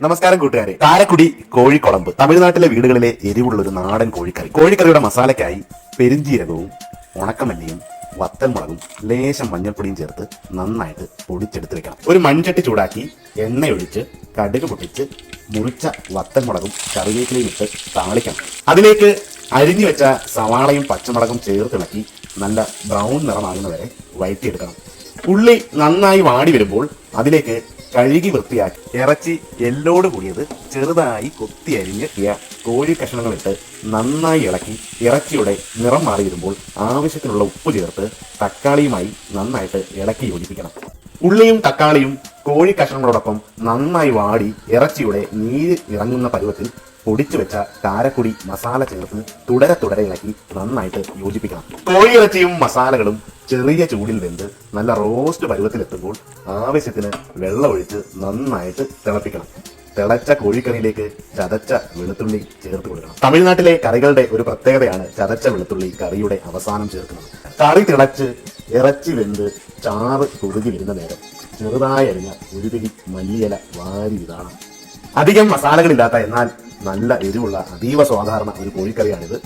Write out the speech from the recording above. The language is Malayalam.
നമസ്കാരം കൂട്ടുകാരെ. കാരക്കുടി കോഴിക്കുളമ്പ് തമിഴ്നാട്ടിലെ വീടുകളിലെ എരിവുള്ള ഒരു നാടൻ കോഴിക്കറി. കോഴിക്കറിയുടെ മസാലയ്ക്കായി പെരിഞ്ജീരകവും ഉണക്കമല്ലിയും വത്തൽമുളകും ലേശം മഞ്ഞൾപ്പൊടിയും ചേർത്ത് നന്നായിട്ട് പൊടിച്ചെടുത്ത് വെക്കണം. ഒരു മൺചട്ടി ചൂടാക്കി എണ്ണയൊഴിച്ച് കടുക് പൊട്ടിച്ച് മുറിച്ച വത്തൽമുളകും കറിവേപ്പിലയും ഇട്ട് താളിക്കണം. അതിലേക്ക് അരിഞ്ഞു വെച്ച സവാളയും പച്ചമുളകും ചേർത്തിളക്കി നല്ല ബ്രൗൺ നിറമാകുന്നവരെ വഴറ്റിയെടുക്കണം. ഉള്ളി നന്നായി വാടി വരുമ്പോൾ അതിലേക്ക് കഴുകി വൃത്തിയാക്കി ഇറച്ചി എല്ലോട് കൂടിയത് ചെറുതായി കൊത്തി അരിഞ്ഞ് കോഴി കഷ്ണങ്ങളിട്ട് നന്നായി ഇളക്കി ഇറച്ചിയുടെ നിറം മാറി വരുമ്പോൾ ആവശ്യത്തിനുള്ള ഉപ്പ് ചേർത്ത് തക്കാളിയുമായി നന്നായിട്ട് ഇളക്കി യോജിപ്പിക്കണം. ഉള്ളിയും തക്കാളിയും കോഴി കഷ്ണങ്ങളോടൊപ്പം നന്നായി വാടി ഇറച്ചിയുടെ നീര് ഇറങ്ങുന്ന പരുവത്തിൽ പൊടിച്ചു വെച്ച കാരക്കുടി മസാല ചേർത്ത് തുടരെ ഇളക്കി നന്നായിട്ട് യോജിപ്പിക്കണം. കോഴിയിറച്ചിയും മസാലകളും ചെറിയ ചൂടിൽ വെന്ത് നല്ല റോസ്റ്റ് പരുവത്തിലെത്തുമ്പോൾ ആവശ്യത്തിന് വെള്ളം ഒഴിച്ച് നന്നായിട്ട് തിളപ്പിക്കണം. തിളച്ച കോഴിക്കറിയിലേക്ക് ചതച്ച വെളുത്തുള്ളി ചേർത്ത് കൊടുക്കണം. തമിഴ്നാട്ടിലെ കറികളുടെ ഒരു പ്രത്യേകതയാണ് ചതച്ച വെളുത്തുള്ളി കറിയുടെ അവസാനം ചേർക്കുന്നത്. കറി തിളച്ച് ഇറച്ചി വെന്ത് ചാറ് കുറുകി വരുന്ന നേരം ചെറുതായി അരിഞ്ഞ ഒരു പിടി മല്ലിയില വാരി വിതാണ്. അധികം മസാലകളില്ലാത്ത എന്നാൽ നല്ല എരിവുള്ള അതീവ സാധാരണ ഒരു കോഴിക്കറിയാണിത്.